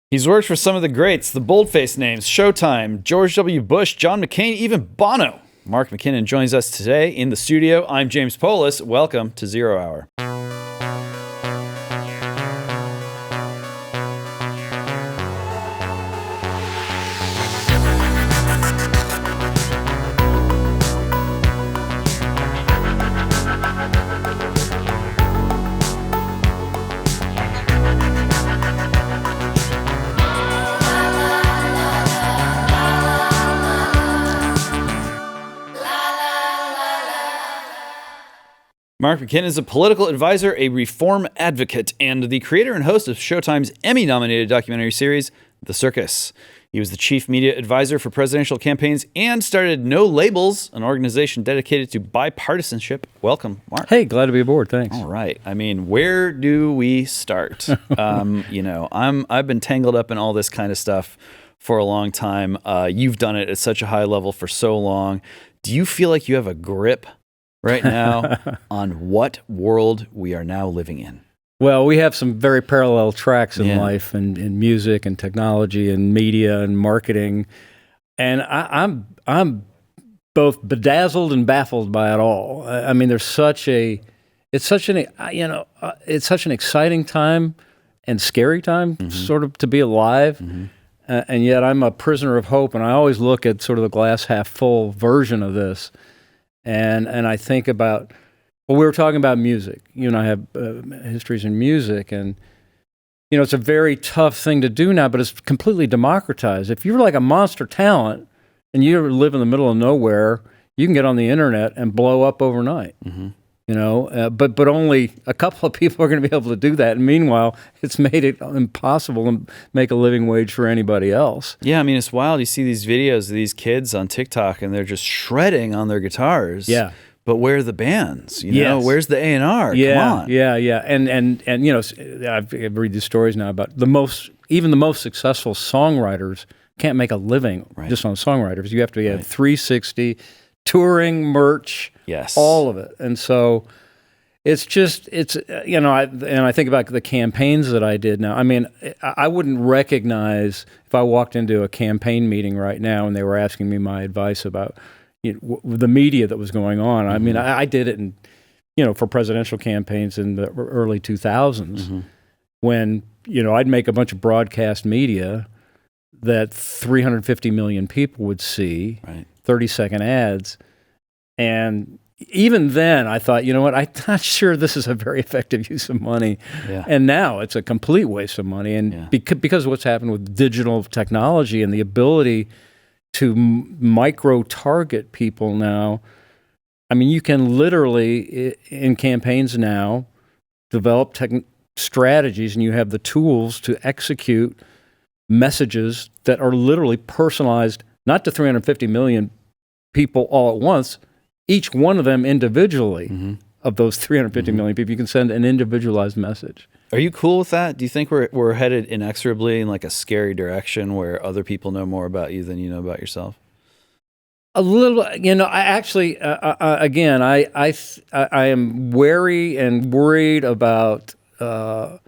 He's worked for some of the greats, the boldface names, Showtime, George W. Bush, John McCain, even Bono. Mark McKinnon joins us today in the studio. I'm James Polis. Welcome to Zero Hour. Mark McKinnon is a political advisor, a reform advocate, and the creator and host of Showtime's Emmy-nominated documentary series, The Circus. He was the chief media advisor for presidential campaigns and started No Labels, an organization dedicated to bipartisanship. Welcome, Mark. Hey, glad to be aboard. Thanks. All right. I mean, where do we start? I've been tangled up in all this kind of stuff for a long time. You've done it at such a high level for so long. Do you feel like you have a grip right now on what world we are now living in? Well, we have some very parallel tracks in life, and in music and technology and media and marketing, and I'm both bedazzled and baffled by it all. I mean, it's such an exciting time and scary time, sort of, to be alive, and yet I'm a prisoner of hope, and I always look at sort of the glass half full version of this. And I think about, well, we were talking about music. You and I have histories in music, and it's a very tough thing to do now, but it's completely democratized. If you're like a monster talent and you live in the middle of nowhere, you can get on the internet and blow up overnight. But only a couple of people are going to be able to do that. And meanwhile, it's made it impossible to make a living wage for anybody else. Yeah, I mean, it's wild. You see these videos of these kids on TikTok, and they're just shredding on their guitars. Yeah. But where are the bands? Where's the A&R? Yeah, Come on. Yeah. And I read these stories now about even the most successful songwriters can't make a living just on songwriters. You have to have 360, touring, merch, all of it. And so I think about the campaigns that I did now. I mean, I wouldn't recognize if I walked into a campaign meeting right now and they were asking me my advice about the media that was going on. I mean, I did it for presidential campaigns in the early 2000s when, I'd make a bunch of broadcast media that 350 million people would see, 30-second ads. And even then, I thought, you know what, I'm not sure this is a very effective use of money. Yeah. And now it's a complete waste of money. And because of what's happened with digital technology and the ability to micro-target people now, I mean, you can literally, in campaigns now, develop strategies, and you have the tools to execute messages that are literally personalized, not to 350 million people all at once, each one of them individually. Of those 350 million people, you can send an individualized message. Are you cool with that? Do you think we're headed inexorably in like a scary direction where other people know more about you than you know about yourself? A little, I actually, again, I am wary and worried about AI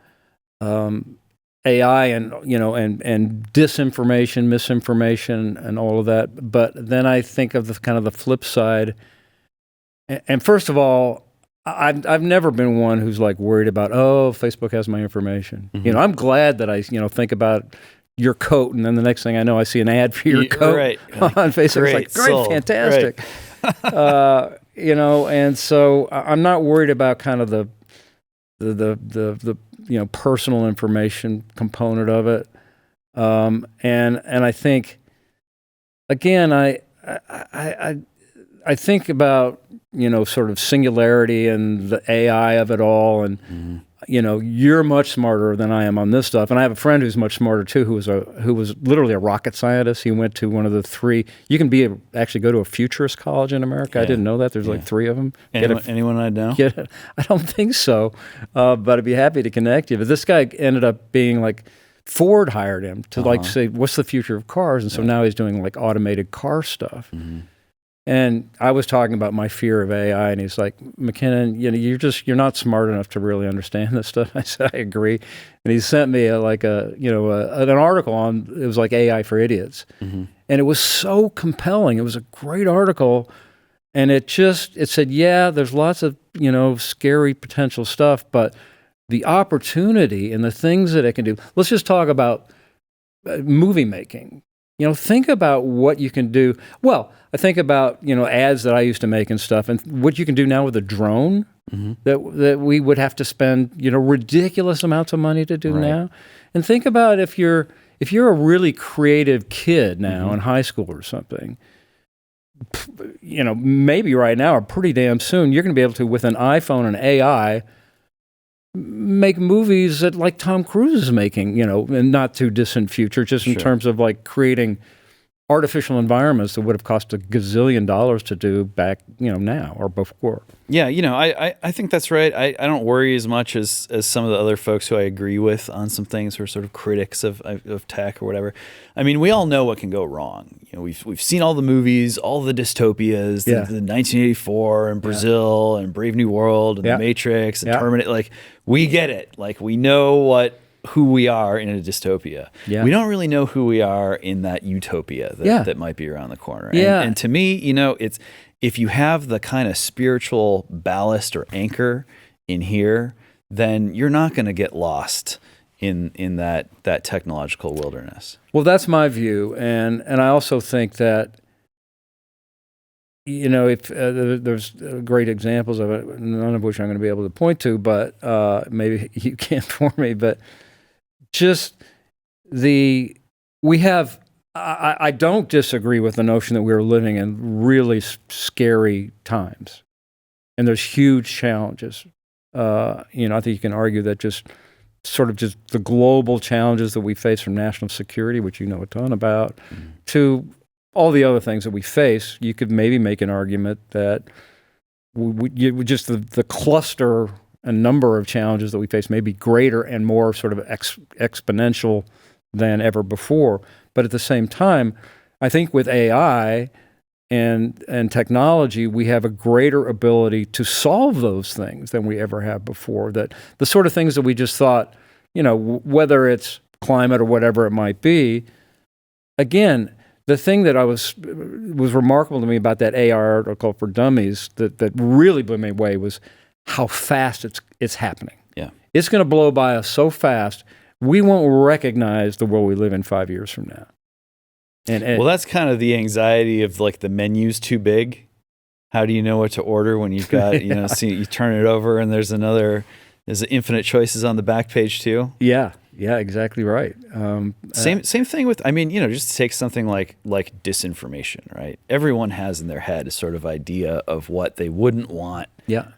and and disinformation, misinformation, and all of that. But then I think of the flip side. And first of all, I've never been one who's like worried about, Facebook has my information. I'm glad that I think about your coat, and then the next thing I know, I see an ad for your coat on Facebook. It's like, great, fantastic. And so I'm not worried about kind of the personal information component of it. And I think, again, I think about sort of singularity and the AI of it all, and you're much smarter than I am on this stuff. And I have a friend who's much smarter too, who was literally a rocket scientist. He went to one of the three. You can actually go to a futurist college in America. Yeah. I didn't know that. There's like three of them. Anyone I know? I don't think so, but I'd be happy to connect you. But this guy ended up being like, Ford hired him to say, what's the future of cars? And so now he's doing like automated car stuff. And I was talking about my fear of AI, and he's like, McKinnon, you're not smart enough to really understand this stuff. I said, I agree. And he sent me an article on, it was like AI for idiots. Mm-hmm. And it was so compelling. It was a great article. And it said, yeah, there's lots of, scary potential stuff, but the opportunity and the things that it can do. Let's just talk about movie making. Think about what you can do. Well, I think about, ads that I used to make and stuff, and what you can do now with a drone mm-hmm. that we would have to spend, ridiculous amounts of money to do right. now. And think about if you're a really creative kid now mm-hmm. in high school or something, maybe right now or pretty damn soon, you're going to be able to, with an iPhone and AI, make movies that like Tom Cruise is making, in not too distant future, just in terms of like creating artificial environments that would have cost $1 gazillion to do back, now or before. Yeah, I think that's right. I don't worry as much as some of the other folks who I agree with on some things who are sort of critics of tech or whatever. I mean, we all know what can go wrong. We've seen all the movies, all the dystopias, the 1984 and Brazil and Brave New World and The Matrix and Terminator. Like, we get it. Like, we know who we are in a dystopia. Yeah. We don't really know who we are in that utopia that might be around the corner. And to me, it's if you have the kind of spiritual ballast or anchor in here, then you're not going to get lost in that technological wilderness. Well, that's my view, and I also think that if there's great examples of it, none of which I'm going to be able to point to, but maybe you can for me. But just I don't disagree with the notion that we're living in really scary times, and there's huge challenges. I think you can argue that just the global challenges that we face from national security, which you know a ton about, to all the other things that we face. You could maybe make an argument that just the cluster and number of challenges that we face may be greater and more sort of exponential than ever before. But at the same time, I think with AI and technology, we have a greater ability to solve those things than we ever have before. That the sort of things that we just thought, whether it's climate or whatever it might be, again, the thing that was remarkable to me about that AI article for Dummies that really blew me away was how fast it's happening. Yeah, it's going to blow by us so fast, we won't recognize the world we live in 5 years from now. And that's kind of the anxiety of like the menu's too big. How do you know what to order when you've got, you turn it over and there's infinite choices on the back page too? Yeah, exactly right. Same thing with, just take something like disinformation, right? Everyone has in their head a sort of idea of what they wouldn't want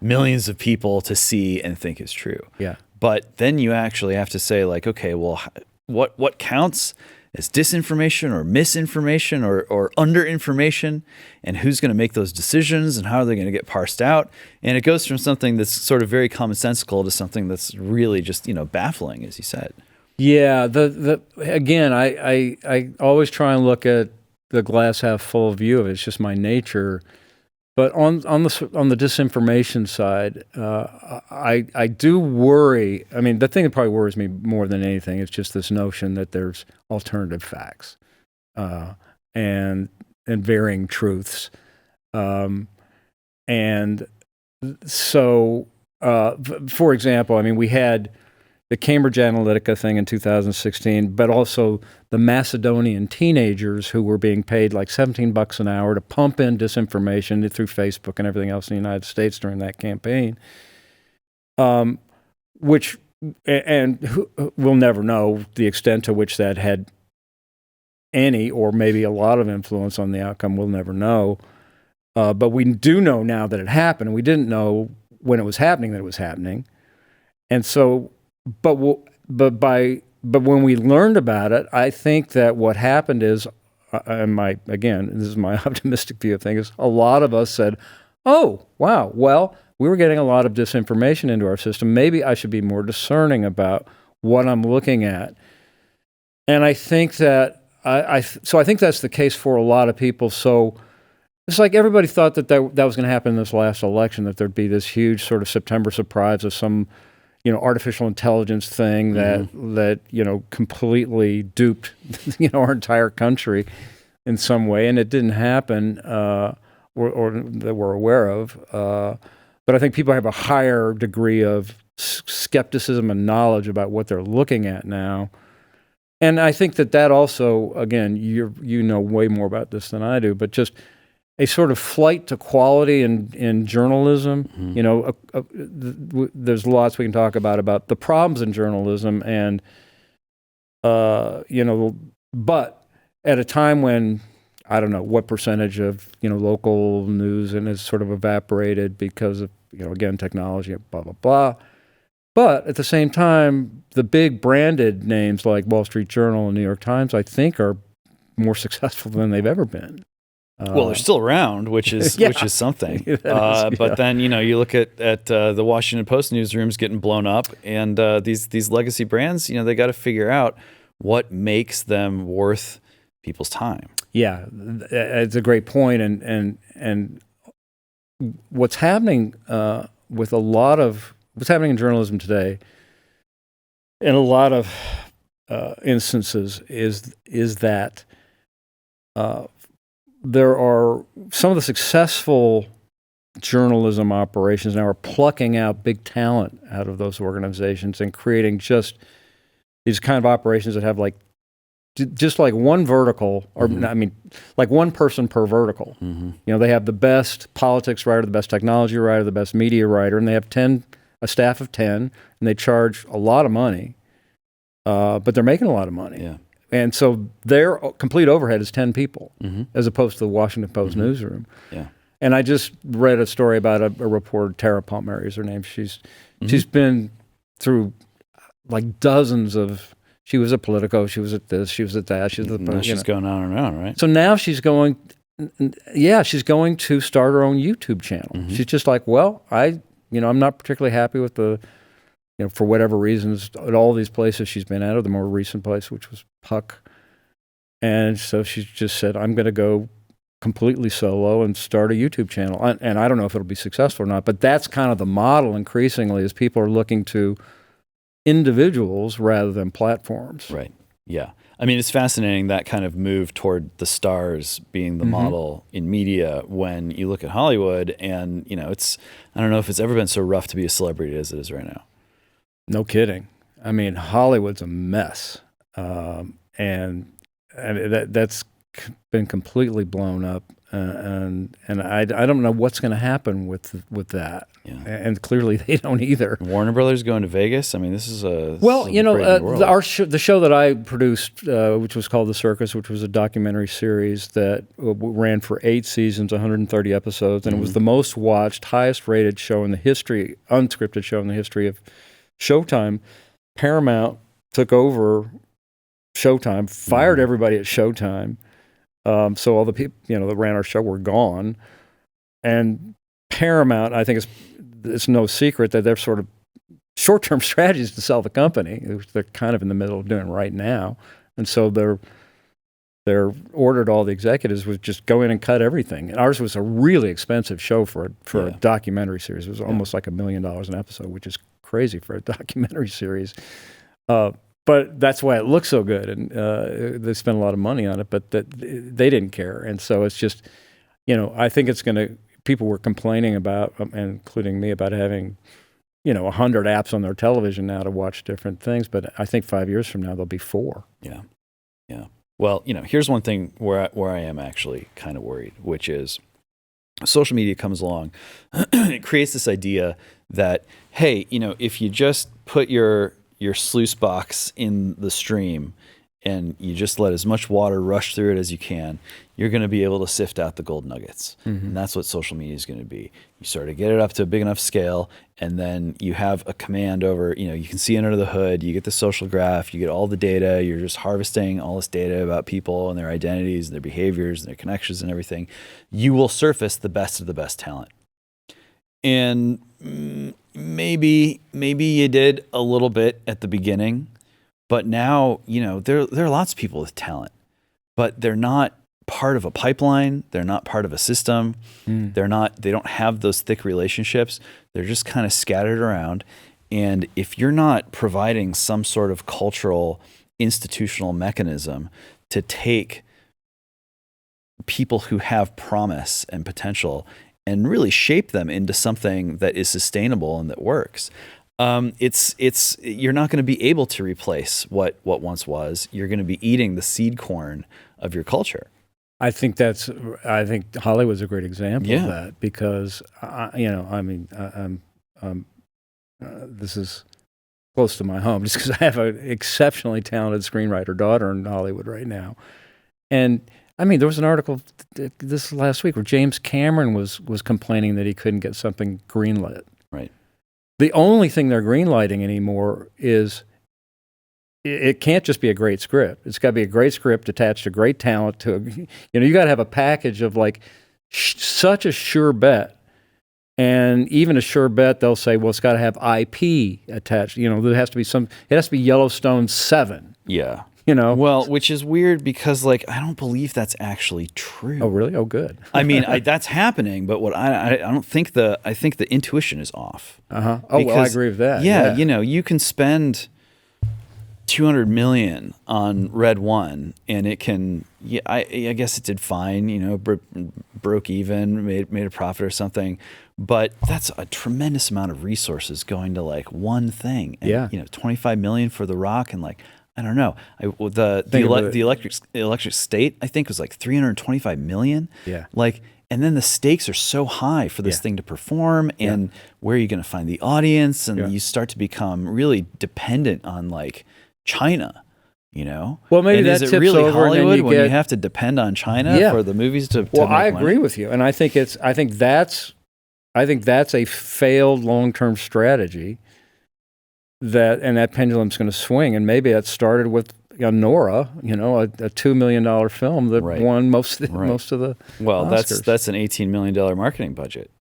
millions of people to see and think is true. Yeah. But then you actually have to say like, okay, well, what counts as disinformation or misinformation or underinformation, and who's going to make those decisions and how are they going to get parsed out? And it goes from something that's sort of very commonsensical to something that's really just, baffling, as you said. Yeah. Again, I always try and look at the glass half full view of it. It's just my nature. But on the disinformation side, I do worry. I mean, the thing that probably worries me more than anything is just this notion that there's alternative facts and varying truths, and so, for example, we had the Cambridge Analytica thing in 2016, but also the Macedonian teenagers who were being paid like $17 an hour to pump in disinformation through Facebook and everything else in the United States during that campaign, we'll never know the extent to which that had any or maybe a lot of influence on the outcome. We'll never know. But we do know now that it happened, and we didn't know when it was happening that it was happening. And so, but when we learned about it, I think that what happened is, this is my optimistic view of things, a lot of us said, oh, wow, well, we were getting a lot of disinformation into our system. Maybe I should be more discerning about what I'm looking at. And I think that, I think that's the case for a lot of people. So It's like everybody thought that was going to happen in this last election, that there'd be this huge sort of September surprise of some, artificial intelligence thing that completely duped, our entire country in some way, and it didn't happen, or that we're aware of. But I think people have a higher degree of skepticism and knowledge about what they're looking at now. And I think that also, again, you know way more about this than I do, but just a sort of flight to quality in journalism. There's lots we can talk about the problems in journalism, and but at a time when I don't know what percentage of local news and has sort of evaporated because of again technology, blah blah blah. But at the same time, the big branded names like Wall Street Journal and New York Times, I think, are more successful than they've ever been. Well, they're still around, which is something. But then you look at the Washington Post newsrooms getting blown up, and these legacy brands, they got to figure out what makes them worth people's time. Yeah, it's a great point, and what's happening with what's happening in journalism today, in a lot of instances, is that there are some of the successful journalism operations now are plucking out big talent out of those organizations and creating just these kind of operations that have just like one vertical, or like one person per vertical. They have the best politics writer, the best technology writer, the best media writer, and they have a staff of 10, and they charge a lot of money, but they're making a lot of money. Yeah. And so their complete overhead is 10 people, as opposed to the Washington Post newsroom. Yeah. And I just read a story about a reporter, Tara Palmieri is her name. She's been through like dozens of. She was at Politico. She was at this. She was at that. She's going on and on, right? So now she's going. She's going to start her own YouTube channel. She's just like, well, I'm not particularly happy with the. For whatever reasons, at all these places she's been at, or the more recent place, which was Puck. And so she just said, I'm going to go completely solo and start a YouTube channel. And I don't know if it'll be successful or not, but that's kind of the model increasingly, as people are looking to individuals rather than platforms. Right. Yeah. I mean, it's fascinating, that kind of move toward the stars being the model in media, when you look at Hollywood, and, I don't know if it's ever been so rough to be a celebrity as it is right now. No kidding. I mean, Hollywood's a mess, and that's been completely blown up, and I don't know what's going to happen with that. Yeah. And clearly they don't either. Warner Brothers going to Vegas. I mean, this is the show that I produced, which was called The Circus, which was a documentary series that ran for 8 seasons, 130 episodes, and it was the most watched, highest rated show in the history, unscripted show in the history of Showtime. Paramount took over Showtime, fired everybody at Showtime. So all the people, that ran our show were gone. And Paramount, I think it's no secret that their sort of short-term strategy is to sell the company, which they're kind of in the middle of doing right now. And so they're ordered all the executives was just go in and cut everything. And ours was a really expensive show for a documentary series. It was almost like $1 million an episode, which is crazy for a documentary series. But that's why it looks so good, and they spent a lot of money on it, but they didn't care. And so it's just, I think it's going to, people were complaining about, including me, about having, 100 apps on their television now to watch different things. But I think 5 years from now, there'll be 4. Yeah. Yeah. Well, here's one thing where I am actually kind of worried, which is social media comes along. It creates this idea that, hey, if you just put your sluice box in the stream and you just let as much water rush through it as you can, you're going to be able to sift out the gold nuggets. And that's what social media is going to be. You sort of get it up to a big enough scale, and then you have a command over, you can see under the hood, you get the social graph, you get all the data, you're just harvesting all this data about people and their identities and their behaviors and their connections and everything. You will surface the best of the best talent. And maybe you did a little bit at the beginning, but now, there are lots of people with talent, but they're not part of a pipeline. They're not part of a system. They don't have those thick relationships. They're just kind of scattered around. And if you're not providing some sort of cultural, institutional mechanism to take people who have promise and potential and really shape them into something that is sustainable and that works, you're not going to be able to replace what once was. You're going to be eating the seed corn of your culture. I think Hollywood's a great example of that, because this is close to my home just because I have an exceptionally talented screenwriter daughter in Hollywood right now. And I mean, there was an article this last week where James Cameron was complaining that he couldn't get something greenlit. Right. The only thing they're greenlighting anymore is it can't just be a great script. It's got to be a great script attached to great talent. You got to have a package of like such a sure bet. And even a sure bet, they'll say, well, it's got to have IP attached. There has to be it has to be Yellowstone 7. Yeah. Well, which is weird because, like, I don't believe that's actually true. Oh, really? Oh, good. I mean, that's happening, but what I don't think I think the intuition is off. Uh-huh. Oh, well, I agree with that. Yeah, you can spend $200 million on Red One, and it can. Yeah, I guess it did fine. Broke even, made a profit or something. But that's a tremendous amount of resources going to like one thing. And, $25 million for The Rock, and like I don't know. The Electric State, I think, was like $325 million. Yeah. Like, and then the stakes are so high for this thing to perform, and where are you going to find the audience? And you start to become really dependent on like China. Well, maybe and that is tips it really over Hollywood and when you have to depend on China for the movies to Well, make I agree money? with you, and I think that's a failed long-term strategy. That pendulum's going to swing, and maybe it started with Nora, a $2 million film that won most of the Oscars. That's an $18 million marketing budget.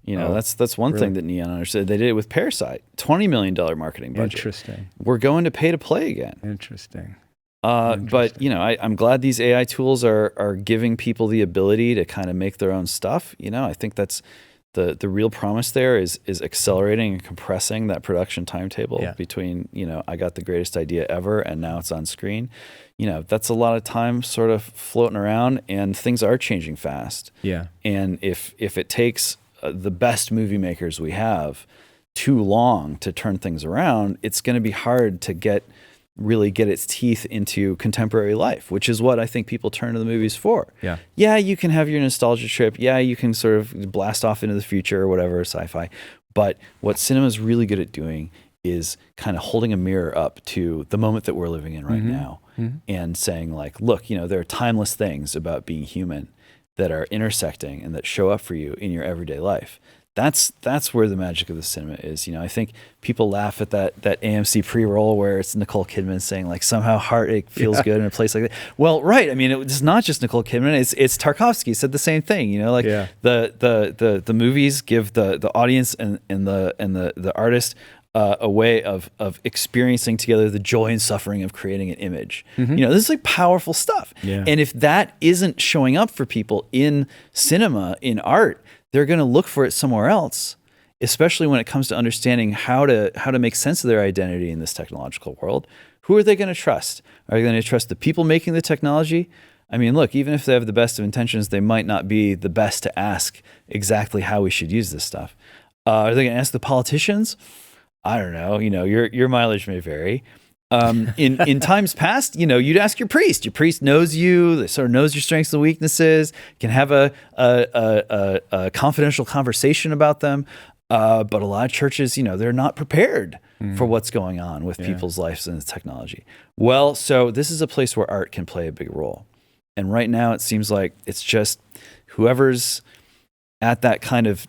That's one thing that Neon understood. They did it with Parasite, $20 million marketing budget. Interesting. We're going to pay to play again. Interesting. But I'm glad these AI tools are giving people the ability to kind of make their own stuff. I think that's the real promise there is accelerating and compressing that production timetable between, I got the greatest idea ever and now it's on screen. That's a lot of time sort of floating around, and things are changing fast. Yeah. And if it takes the best movie makers we have too long to turn things around, it's going to be hard to really get its teeth into contemporary life, which is what I think people turn to the movies for. Yeah. Yeah, you can have your nostalgia trip. Yeah, you can sort of blast off into the future or whatever, sci-fi. But what cinema is really good at doing is kind of holding a mirror up to the moment that we're living in right now and saying like, look, there are timeless things about being human that are intersecting and that show up for you in your everyday life. That's where the magic of the cinema is. I think people laugh at that AMC pre-roll where it's Nicole Kidman saying like somehow heartache feels good in a place like that. Well, right. I mean, it's not just Nicole Kidman. It's Tarkovsky said the same thing. The movies give the audience and the artist a way of experiencing together the joy and suffering of creating an image. This is like powerful stuff. Yeah. And if that isn't showing up for people in cinema, in art, they're going to look for it somewhere else, especially when it comes to understanding how to make sense of their identity in this technological world. Who are they going to trust? Are they going to trust the people making the technology? I mean, look, even if they have the best of intentions, they might not be the best to ask exactly how we should use this stuff. Are they going to ask the politicians? I don't know. Your mileage may vary. In times past, you'd ask your priest. Your priest knows you, they sort of knows your strengths and weaknesses, can have a confidential conversation about them. But a lot of churches, they're not prepared for what's going on with people's lives and technology. Well, so this is a place where art can play a big role. And right now it seems like it's just whoever's at that kind of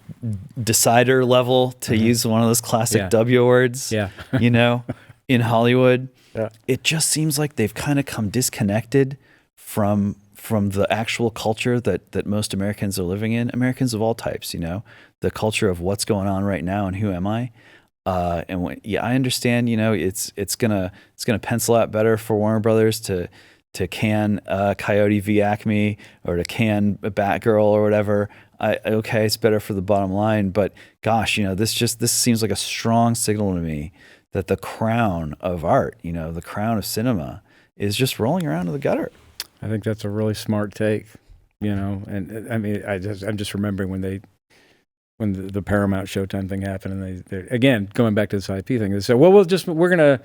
decider level, to use one of those classic W words, in Hollywood, it just seems like they've kind of come disconnected from the actual culture that most Americans are living in. Americans of all types, the culture of what's going on right now and who am I. I understand. It's gonna pencil out better for Warner Brothers to to can Coyote v Acme or to can Batgirl or whatever. Okay, it's better for the bottom line, but gosh, this seems like a strong signal to me that the crown of art, the crown of cinema, is just rolling around in the gutter. I think that's a really smart take, and I mean, I'm just remembering when the Paramount Showtime thing happened, and they again, going back to this IP thing, they said, well, we're gonna,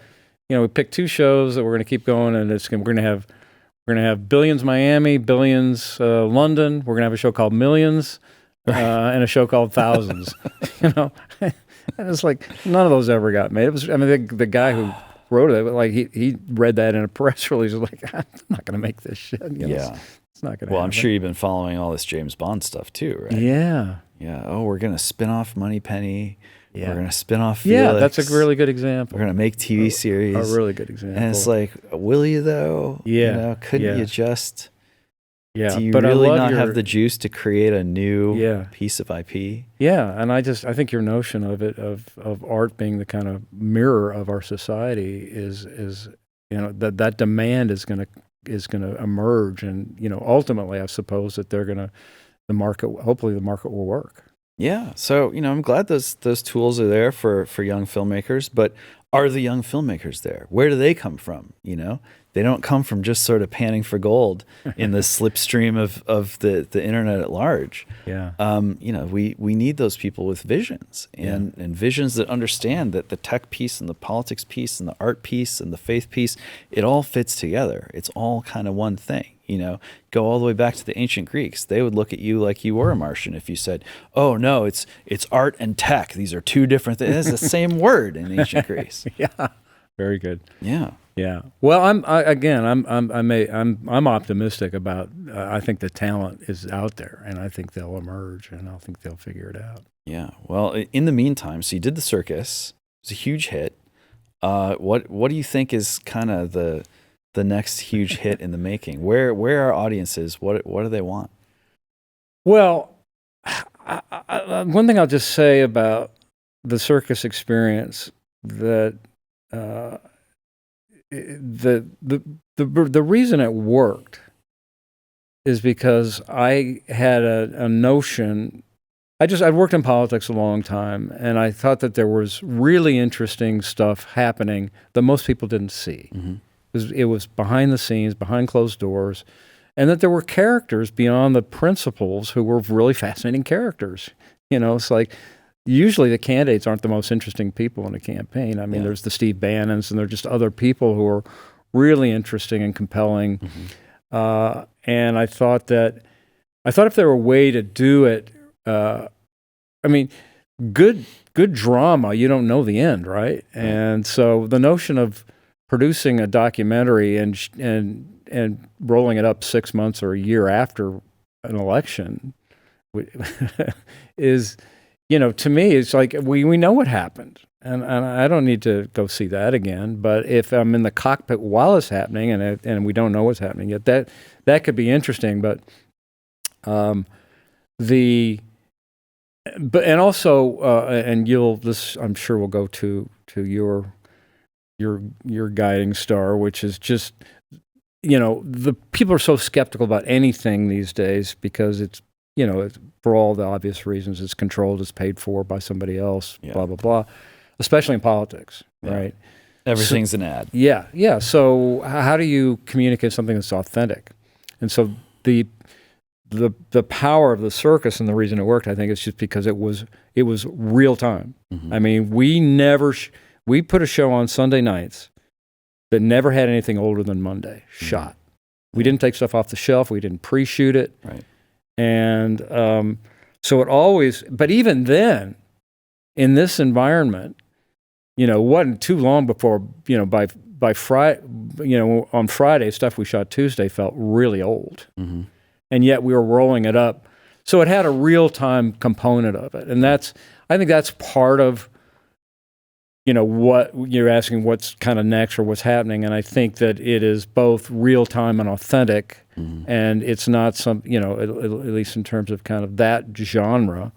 we picked 2 shows that we're gonna keep going, and we're gonna have Billions Miami, Billions London. We're gonna have a show called Millions, and a show called Thousands. And it's like none of those ever got made. It was, I mean, the guy who wrote it, like he read that in a press release, was like, I'm not gonna make this shit. Yeah, it's not gonna. Well, happen. I'm sure you've been following all this James Bond stuff too, right? Yeah. Yeah. Oh, we're gonna spin off Moneypenny. Yeah. We're gonna spin off Felix. Yeah, that's a really good example. We're gonna make TV series. A really good example. And it's like, will you though? Yeah. Couldn't you just? Yeah. Do you really not have the juice to create a new piece of IP? Yeah, and I think your notion of it of art being the kind of mirror of our society is that demand is gonna emerge, and ultimately I suppose that hopefully the market will work. Yeah. So, I'm glad those tools are there for young filmmakers, but are the young filmmakers there? Where do they come from? They don't come from just sort of panning for gold in the slipstream of the internet at large. Yeah. We need those people with visions and visions that understand that the tech piece and the politics piece and the art piece and the faith piece, it all fits together. It's all kind of one thing. Go all the way back to the ancient Greeks. They would look at you like you were a Martian if you said, "Oh no, it's art and tech. These are 2 different things." It's the same word in ancient Greece. Yeah, very good. Yeah, yeah. Well, I'm optimistic about. I think the talent is out there, and I think they'll emerge, and I think they'll figure it out. Yeah. Well, in the meantime, so you did the Circus. It was a huge hit. What do you think is kind of the next huge hit in the making? Where are audiences? What do they want? Well, one thing I'll just say about the Circus experience, that the reason it worked is because I had a notion. I'd worked in politics a long time, and I thought that there was really interesting stuff happening that most people didn't see. Mm-hmm. It was behind the scenes, behind closed doors, and that there were characters beyond the principals who were really fascinating characters. It's like usually the candidates aren't the most interesting people in a campaign. I mean, there's the Steve Bannons, and there's just other people who are really interesting and compelling. Mm-hmm. And I thought if there were a way to do it, good drama, you don't know the end, right? And so the notion of producing a documentary and rolling it up 6 months or a year after an election is, to me, it's like we know what happened, and I don't need to go see that again. But if I'm in the cockpit while it's happening and we don't know what's happening yet, that could be interesting. But I'm sure we'll go to your guiding star, which is just, the people are so skeptical about anything these days because it's, for all the obvious reasons, it's controlled, it's paid for by somebody else, blah, blah, blah, especially in politics, right? Everything's an ad. Yeah, yeah. So how do you communicate something that's authentic? And so the power of the Circus and the reason it worked, I think, is just because it was real time. Mm-hmm. I mean, we put a show on Sunday nights that never had anything older than Monday shot. We didn't take stuff off the shelf. We didn't pre-shoot it. Right. And so it always, but even then, in this environment, it wasn't too long before, by Friday, on Friday, stuff we shot Tuesday felt really old. Mm-hmm. And yet we were rolling it up. So it had a real-time component of it. And I think that's part of, what you're asking, what's kind of next or what's happening. And I think that it is both real-time and authentic. Mm-hmm. And it's not at least in terms of kind of that genre,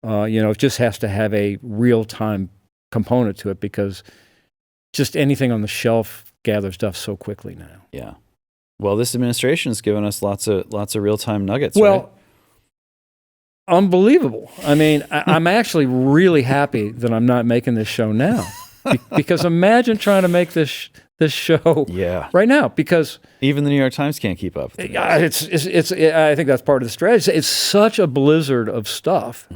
it just has to have a real-time component to it because just anything on the shelf gathers stuff so quickly now. Yeah. Well, this administration has given us lots of real-time nuggets, Well, right? unbelievable. I mean, I'm actually really happy that I'm not making this show now. Because imagine trying to make this show right now, because even the New York Times can't keep up. It's I think that's part of the strategy. It's such a blizzard of stuff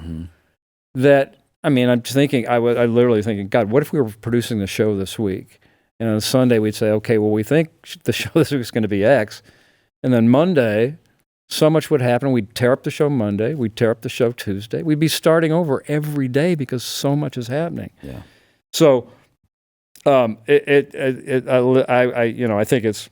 that, I mean, I'm thinking, I literally thinking, God, what if we were producing the show this week? And on Sunday we'd say, okay, well, we think the show this week is going to be X. And then Monday, so much would happen. We'd tear up the show Monday. We'd tear up the show Tuesday. We'd be starting over every day because so much is happening. Yeah. So, I think it's,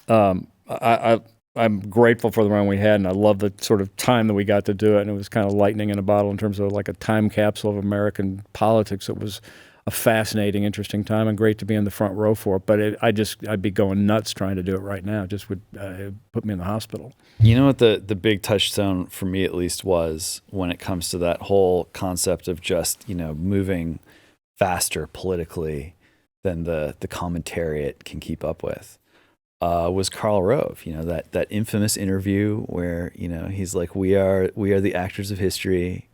I'm grateful for the run we had, and I love the sort of time that we got to do it. And it was kind of lightning in a bottle in terms of like a time capsule of American politics. It was a fascinating, interesting time, and great to be in the front row for it. But I'd be going nuts trying to do it right now. It just would put me in the hospital. You know what the big touchstone for me, at least, was when it comes to that whole concept of just, moving faster politically than the commentariat can keep up with, was Karl Rove. That infamous interview where he's like, we are the actors of history,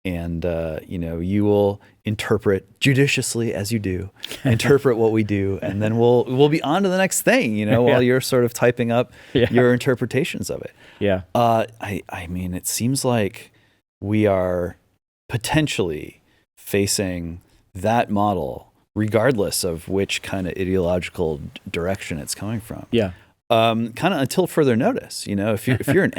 and you will interpret judiciously as you do, interpret what we do, and then we'll be on to the next thing, while you're sort of typing up your interpretations of it. Yeah. I mean, it seems like we are potentially facing that model, regardless of which kind of ideological direction it's coming from. Yeah. Kind of until further notice. If you're an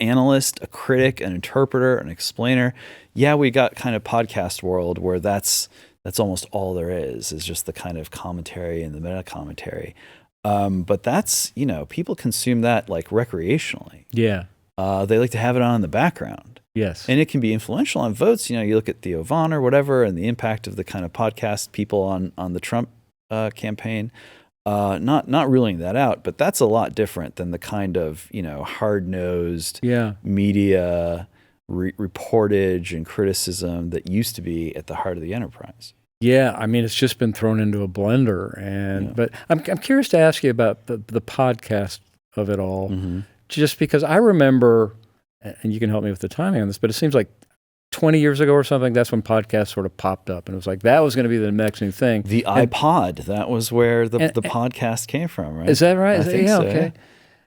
analyst, a critic, an interpreter, an explainer, we got kind of podcast world where that's almost all there is just the kind of commentary and the meta commentary. But that's, people consume that like recreationally. Yeah. They like to have it on in the background. Yes. And it can be influential on votes. You look at Theo Von or whatever, and the impact of the kind of podcast people on the Trump campaign. Not ruling that out, but that's a lot different than the kind of, hard-nosed media reportage and criticism that used to be at the heart of the enterprise. Yeah, I mean, it's just been thrown into a blender. But I'm curious to ask you about the podcast of it all, just because I remember, and you can help me with the timing on this, but it seems like 20 years ago or something, that's when podcasts sort of popped up, and it was like that was going to be the next new thing. The iPod, that was where the podcast came from, right? Is that right? I think so, okay.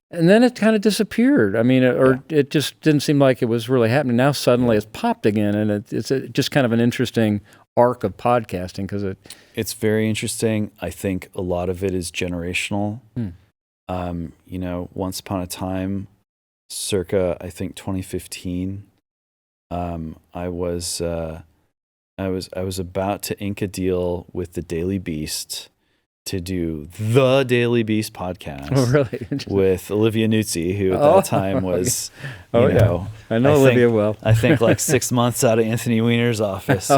And then it kind of disappeared. I mean, it just didn't seem like it was really happening. Now suddenly it's popped again, and it's just kind of an interesting arc of podcasting because it's very interesting. I think a lot of it is generational. Once upon a time, circa I think 2015. I was about to ink a deal with the Daily Beast to do the Daily Beast podcast. Oh, really? With Olivia Nuzzi, who at that time was, I know Olivia well. I think like 6 months out of Anthony Weiner's office, we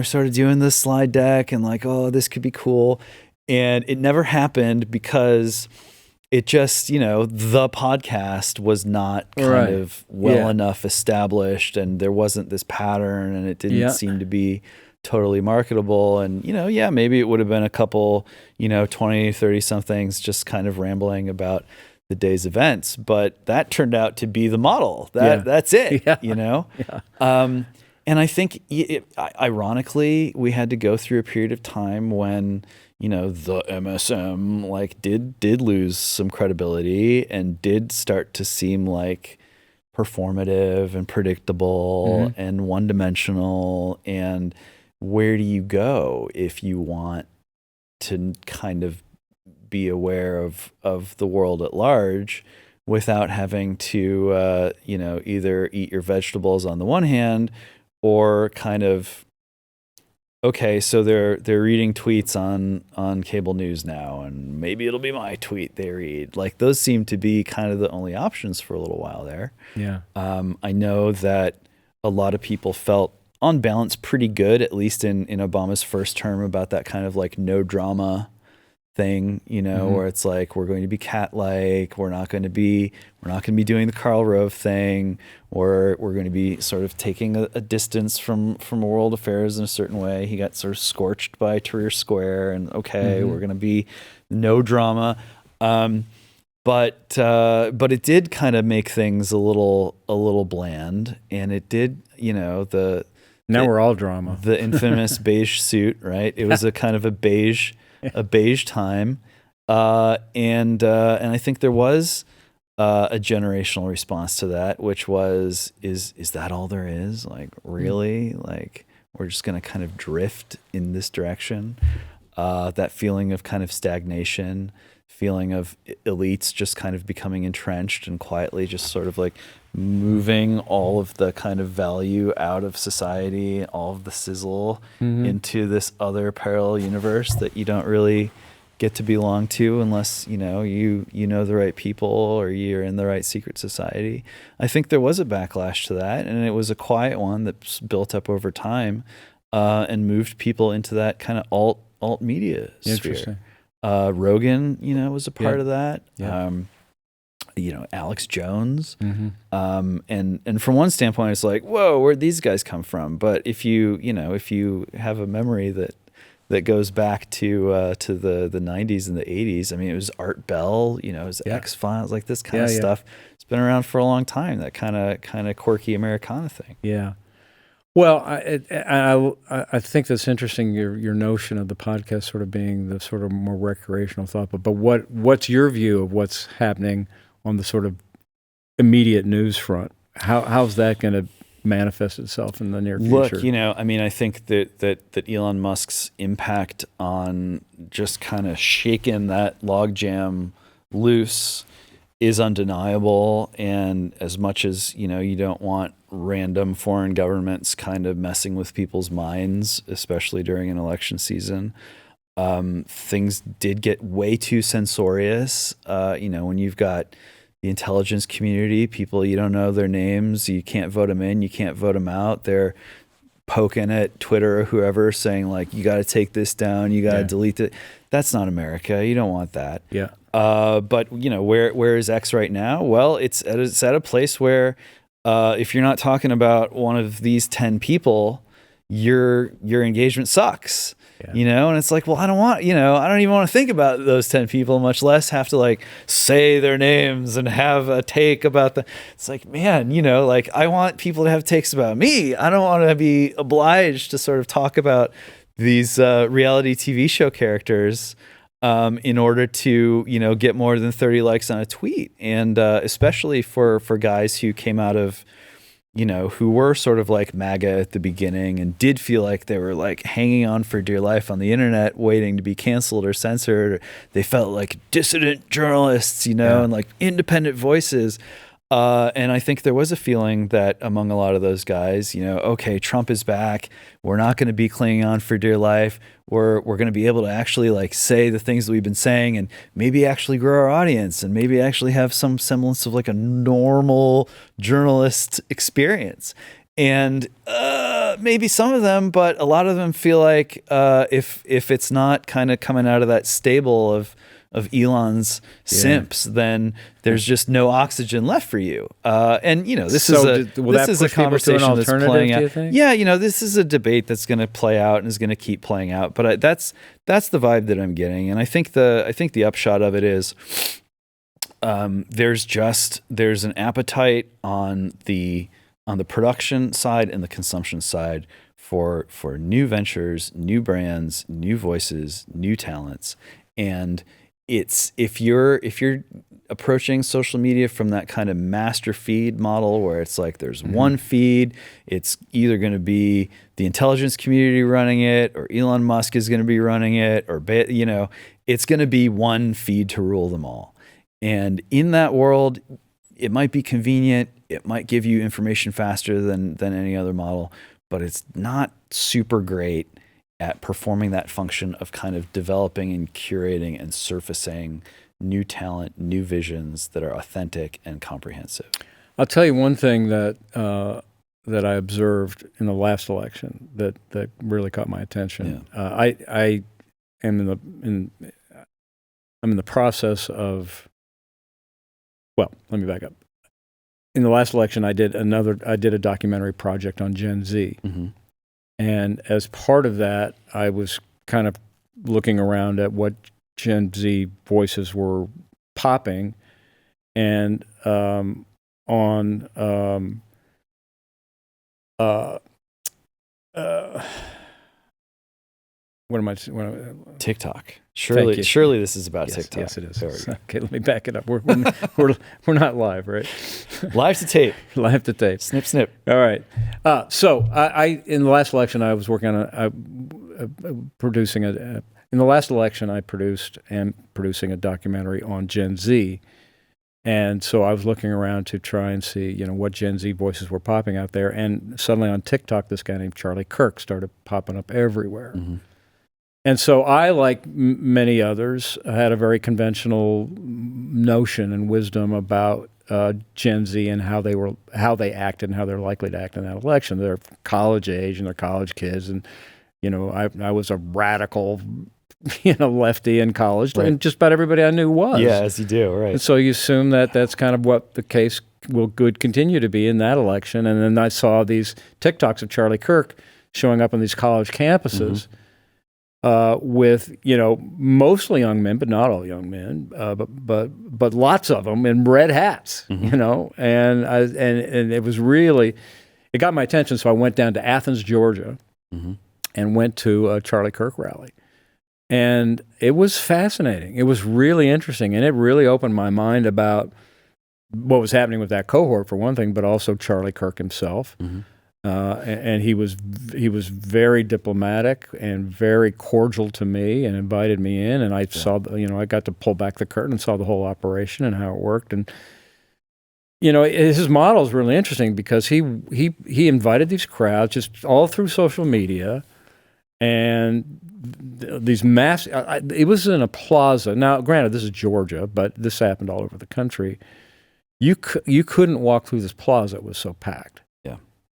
started doing this slide deck and like, oh, this could be cool. And it never happened because it just, the podcast was not kind of well enough established, and there wasn't this pattern, and it didn't seem to be totally marketable. And, maybe it would have been a couple, 20, 30 somethings just kind of rambling about the day's events, but that turned out to be the model. That's it, And I think, ironically, we had to go through a period of time when, the MSM like did lose some credibility and did start to seem like performative and predictable and one-dimensional. And where do you go if you want to kind of be aware of the world at large without having to, either eat your vegetables on the one hand or kind of, okay, so they're reading tweets on cable news now, and maybe it'll be my tweet they read. Like those seem to be kind of the only options for a little while there. Yeah. I know that a lot of people felt on balance pretty good, at least in Obama's first term, about that kind of like no drama thing, where it's like we're going to be cat-like, we're not going to be doing the Karl Rove thing, or we're going to be sort of taking a distance from world affairs in a certain way. He got sort of scorched by Tahrir Square, and we're going to be no drama. But it did kind of make things a little bland, and it did, now we're all drama. The infamous beige suit, right? It was a kind of a beige time, and I think there was a generational response to that, which was, is that all there is? Like, really? Like, we're just going to kind of drift in this direction? That feeling of kind of stagnation, feeling of elites just kind of becoming entrenched and quietly just sort of like moving all of the kind of value out of society, all of the sizzle into this other parallel universe that you don't really get to belong to unless you know the right people or you're in the right secret society. I think there was a backlash to that, and it was a quiet one that's built up over time and moved people into that kind of alt media sphere. Rogan, was a part of that. Yeah. Alex Jones. And from one standpoint, it's like, whoa, where'd these guys come from? But if you have a memory that goes back to the 90s and the 80s, I mean, it was Art Bell, it was X-Files, like this kind of stuff. It's been around for a long time, that kind of quirky Americana thing. Yeah. Well, I think that's interesting, your notion of the podcast sort of being the sort of more recreational thought. But what's your view of what's happening on the sort of immediate news front? How's that going to manifest itself in the near future? Look, I think that Elon Musk's impact on just kind of shaking that logjam loose is undeniable. And as much as, you don't want random foreign governments kind of messing with people's minds, especially during an election season, things did get way too censorious. When you've got the intelligence community, people, you don't know their names, you can't vote them in, you can't vote them out. They're poking at Twitter or whoever saying like, you got to take this down, you got to delete it. That's not America. You don't want that. Yeah. But where is X right now? Well, it's at a place where if you're not talking about one of these 10 people, your engagement sucks. Yeah. And it's like, well, I don't even want to think about those 10 people, much less have to like say their names and have a take about them. It's like, man, like I want people to have takes about me. I don't want to be obliged to sort of talk about these reality TV show characters in order to, get more than 30 likes on a tweet. And especially for guys who came out of, who were sort of like MAGA at the beginning and did feel like they were like hanging on for dear life on the internet, waiting to be canceled or censored. Or they felt like dissident journalists, and like independent voices. And I think there was a feeling that among a lot of those guys, okay, Trump is back. We're not going to be clinging on for dear life. We're going to be able to actually like say the things that we've been saying and maybe actually grow our audience and maybe actually have some semblance of like a normal journalist experience. And maybe some of them, but a lot of them feel like if it's not kind of coming out of that stable of Elon's simps, then there's just no oxygen left for you. And this is a conversation that's playing out. Yeah, this is a debate that's going to play out and is going to keep playing out. But that's the vibe that I'm getting, and I think the upshot of it is there's an appetite on the production side and the consumption side for new ventures, new brands, new voices, new talents, and it's if you're approaching social media from that kind of master feed model where it's like there's one feed, it's either going to be the intelligence community running it or Elon Musk is going to be running it, or it's going to be one feed to rule them all. And in that world, it might be convenient, it might give you information faster than any other model, but it's not super great at performing that function of kind of developing and curating and surfacing new talent, new visions that are authentic and comprehensive. I'll tell you one thing that I observed in the last election that really caught my attention. I am I'm in the process of. Well, let me back up. In the last election, I did a documentary project on Gen Z, and as part of that, I was kind of looking around at what Gen Z voices were popping, and on TikTok. Surely this is about TikTok. Yes, it is. Okay, let me back it up. We're not live, right? Live to tape. Live to tape. Snip, snip. All right. So I in the last election, I was working on producing a. In the last election, I producing a documentary on Gen Z, and so I was looking around to try and see, what Gen Z voices were popping out there, and suddenly on TikTok, this guy named Charlie Kirk started popping up everywhere. And so I, like many others, had a very conventional notion and wisdom about Gen Z and how they acted and how they're likely to act in that election. They're college age and they're college kids, and I was a radical, lefty in college, right. And just about everybody I knew was. Yeah, as you do, right. And so you assume that that's kind of what the case could continue to be in that election. And then I saw these TikToks of Charlie Kirk showing up on these college campuses. With mostly young men, but not all young men, but lots of them in red hats, and it was really, it got my attention. So I went down to Athens, Georgia, and went to a Charlie Kirk rally, and it was fascinating. It was really interesting, and it really opened my mind about what was happening with that cohort, for one thing, but also Charlie Kirk himself. And he was very diplomatic and very cordial to me and invited me in, and I saw, I got to pull back the curtain and saw the whole operation and how it worked. And his model is really interesting because he invited these crowds just all through social media, and these mass. It was in a plaza. Now, granted, this is Georgia, but this happened all over the country. You couldn't walk through this plaza; it was so packed.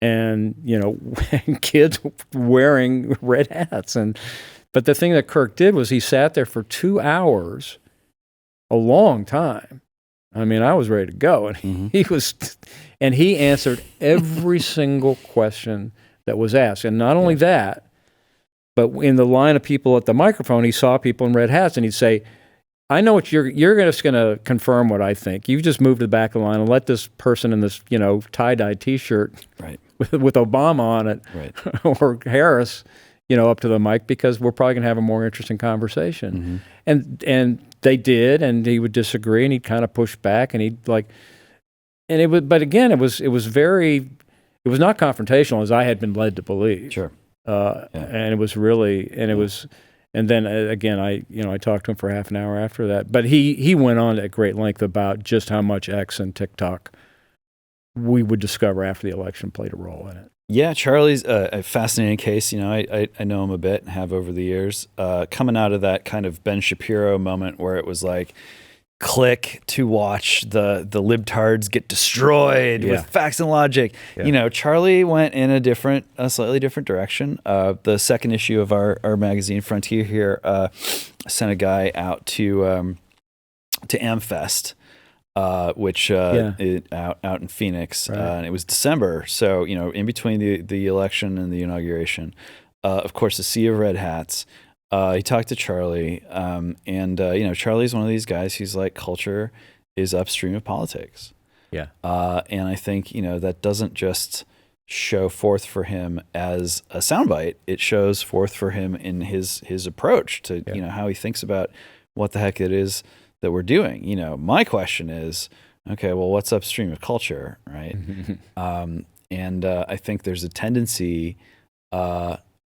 And, kids wearing red hats. But the thing that Kirk did was he sat there for 2 hours, a long time. I mean, I was ready to go. And he answered every single question that was asked. And not only that, but in the line of people at the microphone, he saw people in red hats, and he'd say, I know what you're just going to confirm what I think. You just move to the back of the line and let this person in this, tie-dye T-shirt with Obama on it, or Harris, up to the mic, because we're probably going to have a more interesting conversation. And they did, and he would disagree, and he'd kind of push back, and he'd but again, it was not confrontational as I had been led to believe. Sure. And it was really, and then again, I talked to him for half an hour after that. But he went on at great length about just how much X and TikTok we would discover after the election played a role in it. Yeah, Charlie's a fascinating case. I know him a bit and have over the years. Coming out of that kind of Ben Shapiro moment where it was like, click to watch the libtards get destroyed with facts and logic. Charlie went in a slightly different direction. The second issue of our magazine, Frontier here, sent a guy out to AmFest, which out in Phoenix, and it was December. So in between the election and the inauguration, of course, a sea of red hats. He talked to Charlie, and Charlie's one of these guys who's like, culture is upstream of politics. Yeah. And I think that doesn't just show forth for him as a soundbite; it shows forth for him in his approach to how he thinks about what the heck it is that we're doing. My question is, okay, well, what's upstream of culture, right? And I think there's a tendency,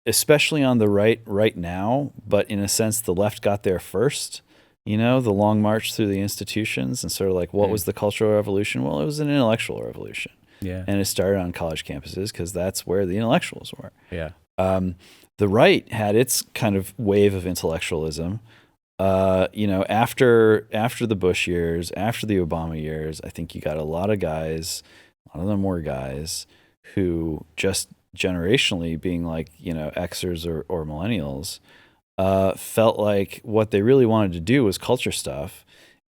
especially on the right now, but in a sense, the left got there first. The long march through the institutions, and sort of like, what was the cultural revolution? Well, it was an intellectual revolution. Yeah. And it started on college campuses because that's where the intellectuals were. Yeah. The right had its kind of wave of intellectualism. After the Bush years, after the Obama years, I think you got a lot of them were guys who just generationally being like, Xers or millennials, felt like what they really wanted to do was culture stuff,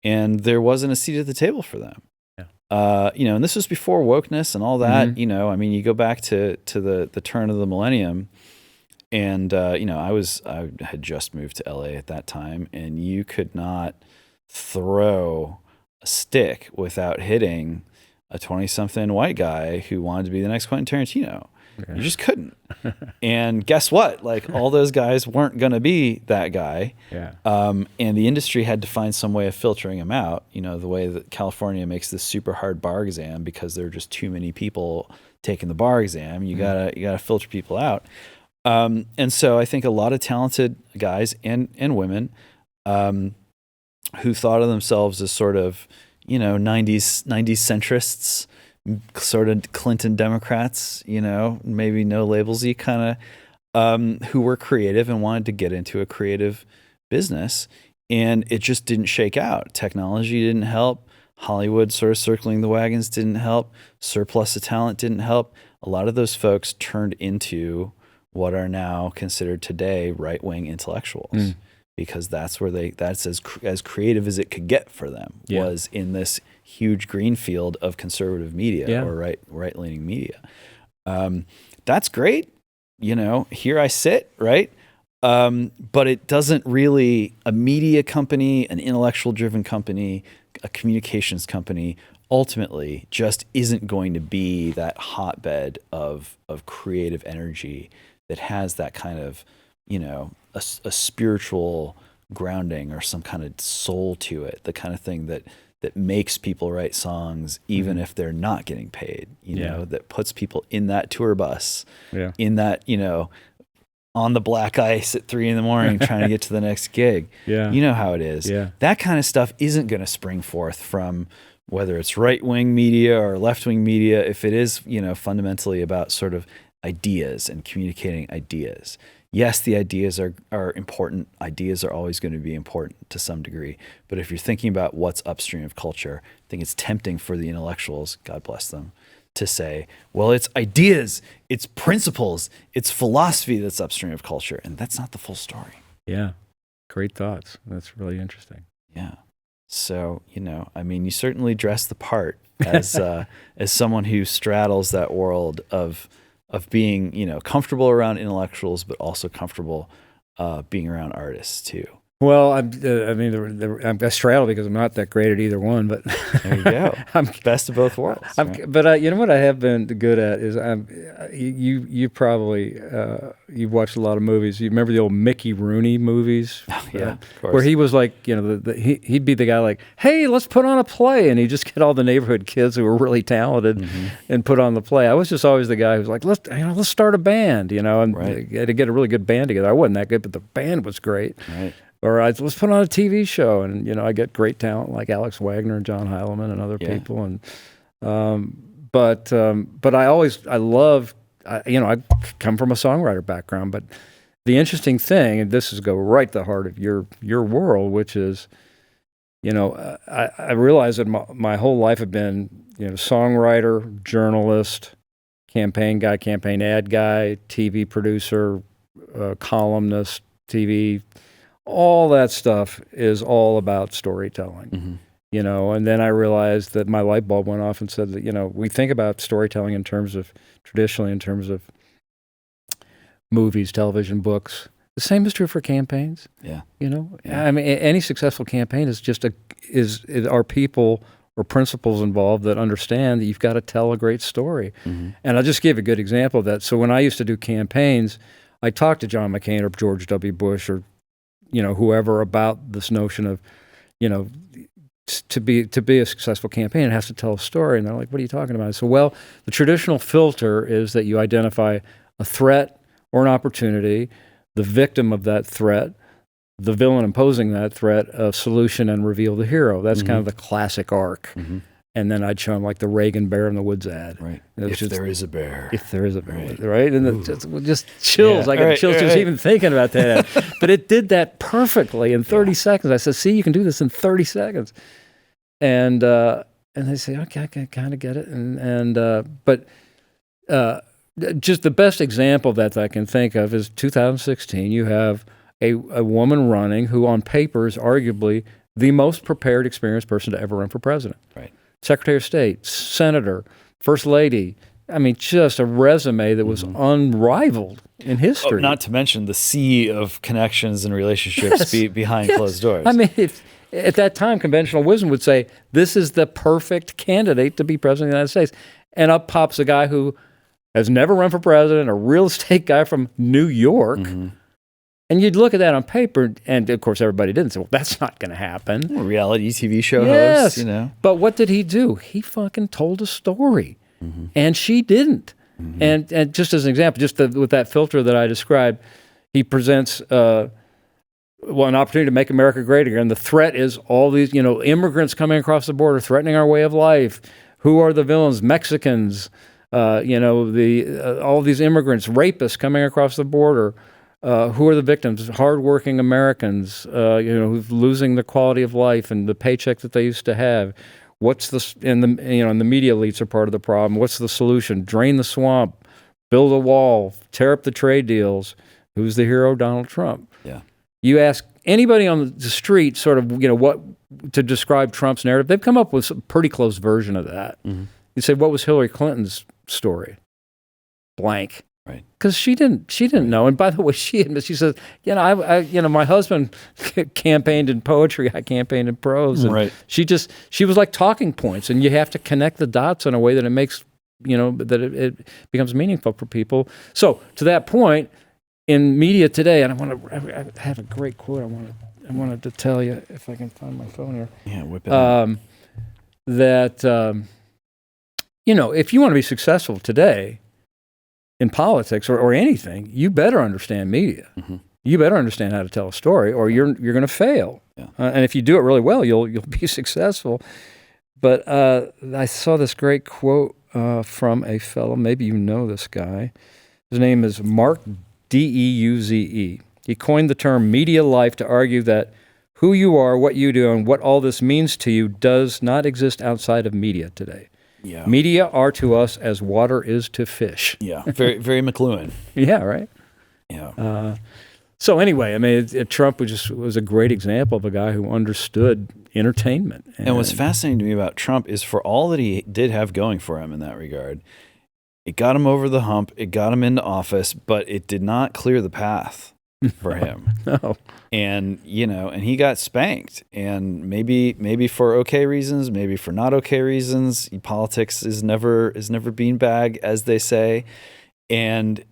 and there wasn't a seat at the table for them. And this was before wokeness and all that. Mm-hmm. You go back to the turn of the millennium, and I had just moved to LA at that time, and you could not throw a stick without hitting a 20-something white guy who wanted to be the next Quentin Tarantino. Yeah. You just couldn't. And guess what? Like, all those guys weren't going to be that guy. Yeah. And the industry had to find some way of filtering them out. The way that California makes this super hard bar exam because there are just too many people taking the bar exam. You gotta filter people out. And so I think a lot of talented guys and women who thought of themselves as sort of 90s centrists, sort of Clinton Democrats, maybe no labelsy kind of, who were creative and wanted to get into a creative business, and it just didn't shake out. Technology didn't help. Hollywood sort of circling the wagons didn't help. Surplus of talent didn't help. A lot of those folks turned into what are now considered today right-wing intellectuals, because that's as creative as it could get for them, was in this huge green field of conservative media or right-leaning media. That's great. Here I sit, right? But it doesn't really, a media company, an intellectual-driven company, a communications company, ultimately just isn't going to be that hotbed of creative energy that has that kind of, a spiritual grounding or some kind of soul to it, the kind of thing that makes people write songs even if they're not getting paid, that puts people in that tour bus, in that, on the black ice at 3 a.m. trying to get to the next gig. You know how it is. That kind of stuff isn't going to spring forth from whether it's right-wing media or left-wing media, if it is, fundamentally about sort of ideas and communicating ideas. Yes, the ideas are important. Ideas are always going to be important to some degree. But if you're thinking about what's upstream of culture, I think it's tempting for the intellectuals, God bless them, to say, well, it's ideas, it's principles, it's philosophy that's upstream of culture. And that's not the full story. Yeah. Great thoughts. That's really interesting. Yeah. So, you certainly dress the part as someone who straddles that world of being, comfortable around intellectuals, but also comfortable being around artists too. Well, I'm I straddle because I'm not that great at either one, but there you go. I'm best of both worlds. Right? But you know what I have been good at is you probably you've watched a lot of movies. You remember the old Mickey Rooney movies? Oh, yeah, of course. Where he was like, he'd be the guy like, hey, let's put on a play, and he'd just get all the neighborhood kids who were really talented and put on the play. I was just always the guy who's like, let's start a band, and to get a really good band together. I wasn't that good, but the band was great. Right. Or let's put on a TV show, and I get great talent like Alex Wagner and John Heilemann and other people, and but I come from a songwriter background, but the interesting thing, and this is go right to the heart of your world, which is, I realized that my whole life had been songwriter, journalist, campaign guy, campaign ad guy, TV producer, columnist, TV. All that stuff is all about storytelling, and then I realized that my light bulb went off and said that, we think about storytelling traditionally in terms of movies, television, books. The same is true for campaigns. Yeah. I mean, any successful campaign is just are people or principles involved that understand that you've got to tell a great story. And I'll just give a good example of that. So when I used to do campaigns, I talked to John McCain or George W. Bush or whoever about this notion of, to be a successful campaign, it has to tell a story. And they're like, what are you talking about? I said, well, the traditional filter is that you identify a threat or an opportunity, the victim of that threat, the villain imposing that threat, a solution, and reveal the hero. That's kind of the classic arc. And then I'd show them like the Reagan Bear in the Woods ad. Right. If there is a bear. If there is a bear. Right? And just chills. Yeah. I got chills just even thinking about that. But it did that perfectly in 30 seconds. I said, see, you can do this in 30 seconds. And they say, okay, I kind of get it. But just the best example that I can think of is 2016. You have a woman running who on paper is arguably the most prepared, experienced person to ever run for president. Right. Secretary of State, Senator, First Lady. I mean, just a resume that was unrivaled in history. Not to mention the sea of connections and relationships behind closed doors. I mean, at that time, conventional wisdom would say, this is the perfect candidate to be president of the United States. And up pops a guy who has never run for president, a real estate guy from New York. And you'd look at that on paper, and of course everybody didn't say, well, that's not going to happen. Well, reality TV show host, you know. But what did he do? He fucking told a story. And she didn't. And just as an example, with that filter that I described, he presents an opportunity to make America great again. The threat is all these, immigrants coming across the border, threatening our way of life. Who are the villains? Mexicans, all these immigrants, rapists coming across the border. Who are the victims? Hardworking Americans, who's losing the quality of life and the paycheck that they used to have. And the media elites are part of the problem. What's the solution? Drain the swamp, build a wall, tear up the trade deals. Who's the hero? Donald Trump. Yeah. You ask anybody on the street, sort of, what to describe Trump's narrative. They've come up with a pretty close version of that. You say, what was Hillary Clinton's story? Blank. Right. Because she didn't know. And by the way, she admits, she says, my husband campaigned in poetry, I campaigned in prose. And right. She was like talking points, and you have to connect the dots in a way that it makes, that it becomes meaningful for people. So to that point, in media today, and I have a great quote I wanted to tell you if I can find my phone here. Yeah, whip it out. That, if you want to be successful today, in politics or anything, you better understand media. You better understand how to tell a story, or you're going to fail. Yeah. And if you do it really well, you'll be successful. But I saw this great quote from a fellow. Maybe you know this guy. His name is Mark Deuze. He coined the term media life to argue that who you are, what you do, and what all this means to you does not exist outside of media today. Yeah. Media are to us as water is to fish. Yeah, very, very McLuhan. Yeah, right. Yeah. So anyway, I mean, Trump was a great example of a guy who understood entertainment. And what's fascinating to me about Trump is for all that he did have going for him in that regard, it got him over the hump, it got him into office, but it did not clear the path for him. No. And, and he got spanked, and maybe for okay reasons, maybe for not okay reasons. Politics is never beanbag, as they say. And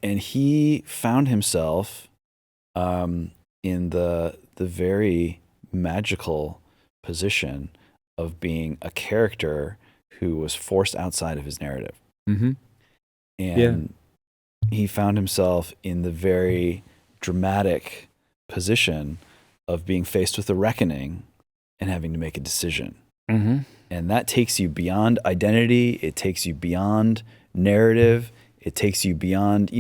he found himself in the very magical position of being a character who was forced outside of his narrative. And he found himself in the very dramatic position of being faced with a reckoning and having to make a decision. And that takes you beyond identity. It takes you beyond narrative. It takes you beyond,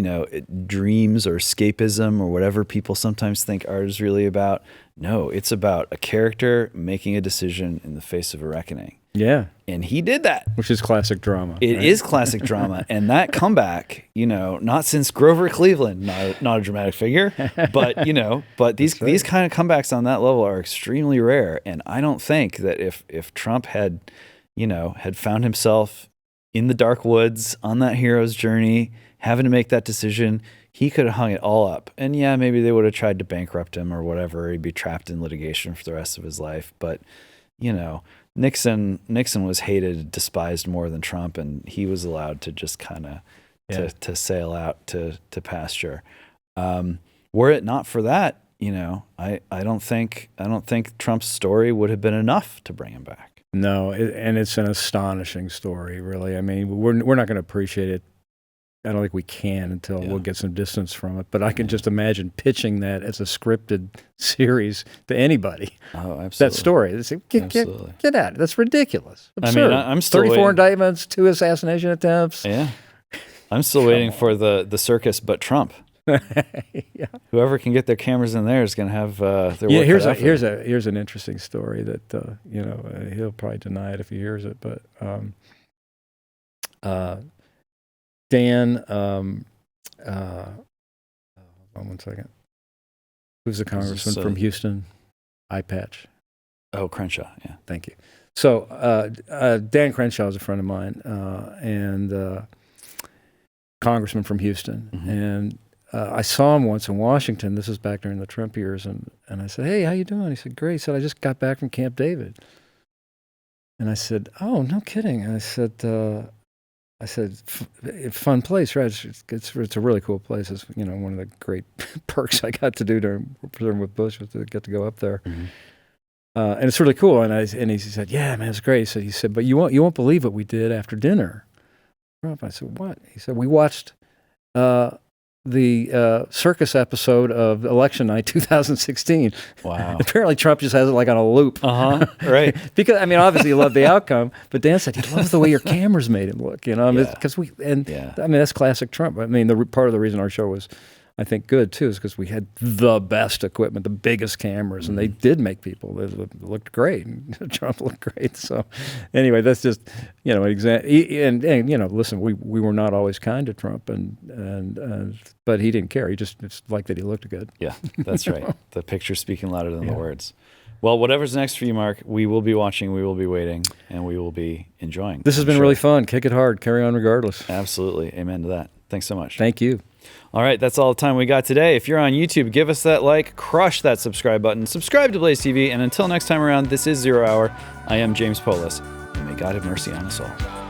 dreams or escapism or whatever people sometimes think art is really about. No, it's about a character making a decision in the face of a reckoning. Yeah. And he did that. Which is classic drama. It is classic drama. And that comeback, not since Grover Cleveland, not a dramatic figure, but, but these kind of comebacks on that level are extremely rare. And I don't think that if Trump had found himself in the dark woods on that hero's journey, having to make that decision, he could have hung it all up. And yeah, maybe they would have tried to bankrupt him or whatever. He'd be trapped in litigation for the rest of his life. But, Nixon was hated, despised more than Trump, and he was allowed to just kind of to sail out to pasture. Were it not for that, I don't think Trump's story would have been enough to bring him back. No, and it's an astonishing story, really. I mean, we're not going to appreciate it. I don't think we can until we'll get some distance from it. But I can just imagine pitching that as a scripted series to anybody. Oh, absolutely. That story. They say, get at it. That's ridiculous. Absurd. I mean, I'm still 34 waiting. Indictments, 2 assassination attempts. Yeah. I'm still waiting for the circus, but Trump. Yeah. Whoever can get their cameras in there is going to have their work here's cut out for them. here's an interesting story that he'll probably deny it if he hears it, but Dan, hold on one second. Who's the congressman from Houston? Eye patch. Oh, Crenshaw. Yeah. Thank you. So Dan Crenshaw is a friend of mine, and congressman from Houston. Mm-hmm. And I saw him once in Washington. This is back during the Trump years. And I said, hey, how you doing? He said, great. He said, I just got back from Camp David. And I said, oh, no kidding. And I said, fun place, right? It's a really cool place. It's, you know, one of the great perks I got to do during with Bush was to get to go up there. Mm-hmm. And it's really cool. And he said, yeah, man, it's great. So he said, but you won't believe what we did after dinner. I said, what? He said, we watched the Circus episode of Election Night 2016. Wow. Apparently Trump just has it like on a loop. Right. Because, I mean, obviously he loved the outcome, but Dan said he loves the way your cameras made him look, you know, because I mean, that's classic Trump. I mean, part of the reason our show was, I think, good too is because we had the best equipment, the biggest cameras, and they did make people. They looked great. Trump looked great. So, anyway, that's just, you know, and you know, listen, we were not always kind to Trump, but he didn't care. He just liked that he looked good. Yeah, that's right. The picture's speaking louder than the words. Well, whatever's next for you, Mark, we will be watching, we will be waiting, and we will be enjoying. This has been really fun. Kick it hard. Carry on regardless. Absolutely. Amen to that. Thanks so much. Thank you. All right, that's all the time we got today. If you're on YouTube, give us that like, crush that subscribe button, subscribe to Blaze TV, and until next time around, this is Zero Hour. I am James Polis, and may God have mercy on us all.